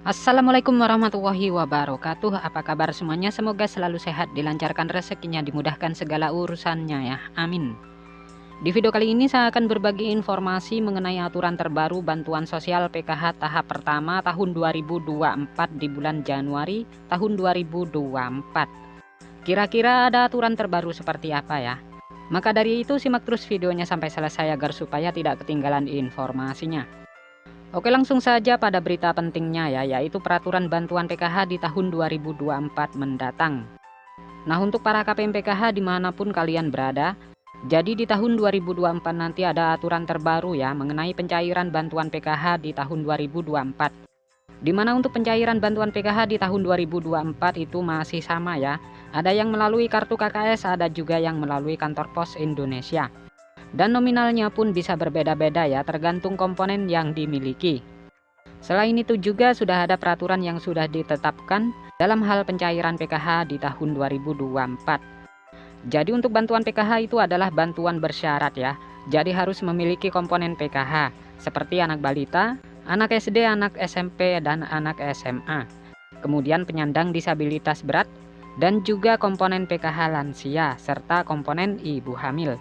Assalamualaikum warahmatullahi wabarakatuh. Apa kabar semuanya? Semoga selalu sehat, dilancarkan rezekinya, dimudahkan segala urusannya ya. Amin. Di video kali ini saya akan berbagi informasi mengenai aturan terbaru bantuan sosial PKH tahap pertama tahun 2024 di bulan Januari tahun 2024. Kira-kira ada aturan terbaru seperti apa ya? Maka dari itu simak terus videonya sampai selesai agar supaya tidak ketinggalan informasinya. Oke, langsung saja pada berita pentingnya ya, yaitu peraturan bantuan PKH di tahun 2024 mendatang. Nah, untuk para KPM PKH dimanapun kalian berada, jadi di tahun 2024 nanti ada aturan terbaru ya mengenai pencairan bantuan PKH di tahun 2024. Dimana untuk pencairan bantuan PKH di tahun 2024 itu masih sama ya, ada yang melalui kartu KKS, ada juga yang melalui kantor pos Indonesia. Dan nominalnya pun bisa berbeda-beda ya, tergantung komponen yang dimiliki. Selain itu juga sudah ada peraturan yang sudah ditetapkan dalam hal pencairan PKH di tahun 2024. Jadi untuk bantuan PKH itu adalah bantuan bersyarat ya. Jadi harus memiliki komponen PKH seperti anak balita, anak SD, anak SMP, dan anak SMA. Kemudian penyandang disabilitas berat dan juga komponen PKH lansia serta komponen ibu hamil.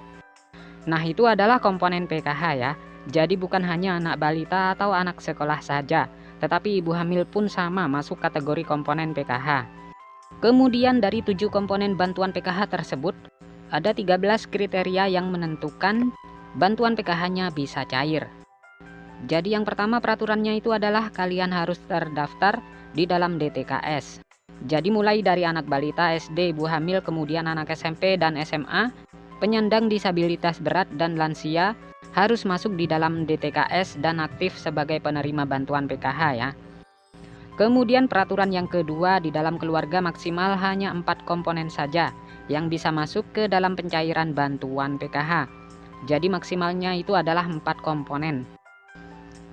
Nah, itu adalah komponen PKH ya. Jadi bukan hanya anak balita atau anak sekolah saja, tetapi ibu hamil pun sama masuk kategori komponen PKH. Kemudian dari 7 komponen bantuan PKH tersebut, ada 13 kriteria yang menentukan bantuan PKH-nya bisa cair. Jadi yang pertama peraturannya itu adalah kalian harus terdaftar di dalam DTKS. Jadi mulai dari anak balita, SD, ibu hamil, kemudian anak SMP dan SMA, penyandang disabilitas berat dan lansia harus masuk di dalam DTKS dan aktif sebagai penerima bantuan PKH ya. Kemudian peraturan yang kedua, di dalam keluarga maksimal hanya 4 komponen saja yang bisa masuk ke dalam pencairan bantuan PKH. Jadi maksimalnya itu adalah 4 komponen.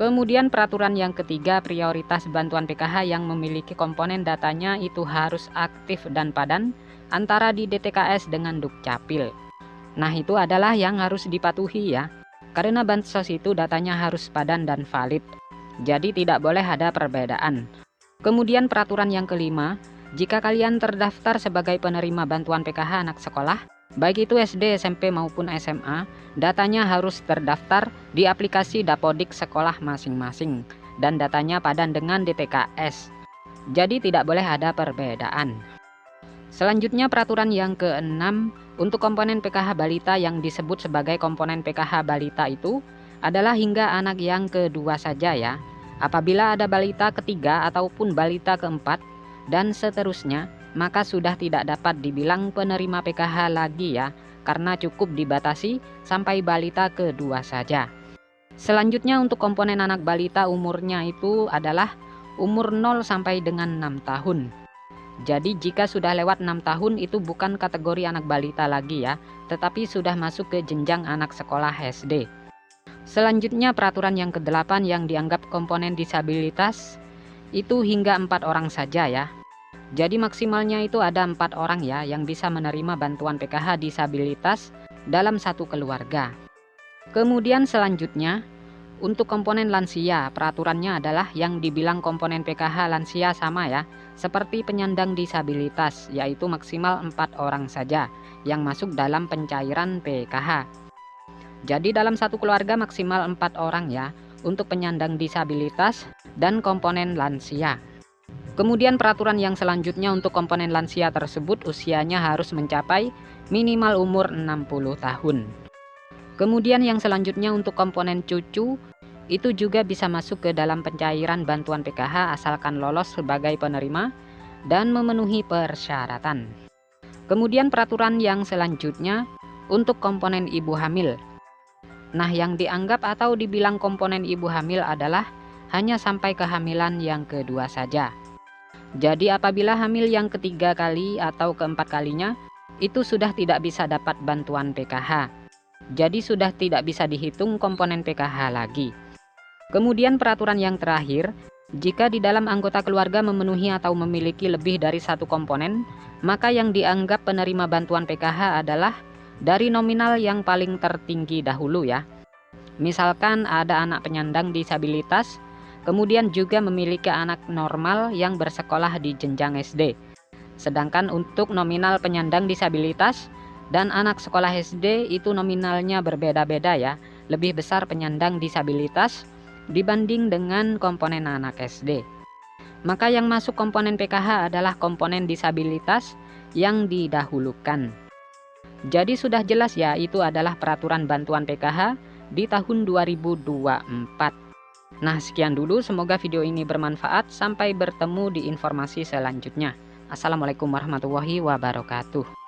Kemudian peraturan yang ketiga, prioritas bantuan PKH yang memiliki komponen datanya itu harus aktif dan padan antara di DTKS dengan Dukcapil. Nah, itu adalah yang harus dipatuhi ya, karena bansos itu datanya harus padan dan valid, jadi tidak boleh ada perbedaan. Kemudian peraturan yang kelima, jika kalian terdaftar sebagai penerima bantuan PKH anak sekolah, baik itu SD, SMP maupun SMA, datanya harus terdaftar di aplikasi Dapodik sekolah masing-masing, dan datanya padan dengan DTKS, jadi tidak boleh ada perbedaan. Selanjutnya peraturan yang keenam, untuk komponen PKH balita yang disebut sebagai komponen PKH balita itu adalah hingga anak yang kedua saja ya. Apabila ada balita ketiga ataupun balita keempat dan seterusnya, maka sudah tidak dapat dibilang penerima PKH lagi ya, karena cukup dibatasi sampai balita kedua saja. Selanjutnya untuk komponen anak balita umurnya itu adalah umur 0 sampai dengan 6 tahun. Jadi jika sudah lewat 6 tahun itu bukan kategori anak balita lagi ya, tetapi sudah masuk ke jenjang anak sekolah SD. Selanjutnya peraturan yang ke-8 yang dianggap komponen disabilitas itu hingga 4 orang saja ya. Jadi maksimalnya itu ada 4 orang ya yang bisa menerima bantuan PKH disabilitas dalam satu keluarga. Kemudian selanjutnya untuk komponen lansia, peraturannya adalah yang dibilang komponen PKH lansia sama ya, seperti penyandang disabilitas, yaitu maksimal 4 orang saja yang masuk dalam pencairan PKH. Jadi dalam satu keluarga maksimal 4 orang ya, untuk penyandang disabilitas dan komponen lansia. Kemudian peraturan yang selanjutnya untuk komponen lansia tersebut usianya harus mencapai minimal umur 60 tahun. Kemudian yang selanjutnya untuk komponen cucu itu juga bisa masuk ke dalam pencairan bantuan PKH asalkan lolos sebagai penerima dan memenuhi persyaratan. Kemudian peraturan yang selanjutnya untuk komponen ibu hamil. Nah, yang dianggap atau dibilang komponen ibu hamil adalah hanya sampai kehamilan yang kedua saja. Jadi apabila hamil yang ketiga kali atau keempat kalinya itu sudah tidak bisa dapat bantuan PKH. Jadi sudah tidak bisa dihitung komponen PKH lagi. Kemudian peraturan yang terakhir, jika di dalam anggota keluarga memenuhi atau memiliki lebih dari satu komponen, maka yang dianggap penerima bantuan PKH adalah dari nominal yang paling tertinggi dahulu ya. Misalkan ada anak penyandang disabilitas Kemudian juga memiliki anak normal yang bersekolah di jenjang SD. Sedangkan untuk nominal penyandang disabilitas dan anak sekolah SD itu nominalnya berbeda-beda ya. Lebih besar penyandang disabilitas dibanding dengan komponen anak SD. Maka yang masuk komponen PKH adalah komponen disabilitas yang didahulukan. Jadi sudah jelas ya, itu adalah peraturan bantuan PKH di tahun 2024. Nah, sekian dulu, semoga video ini bermanfaat. Sampai bertemu di informasi selanjutnya. Assalamualaikum warahmatullahi wabarakatuh.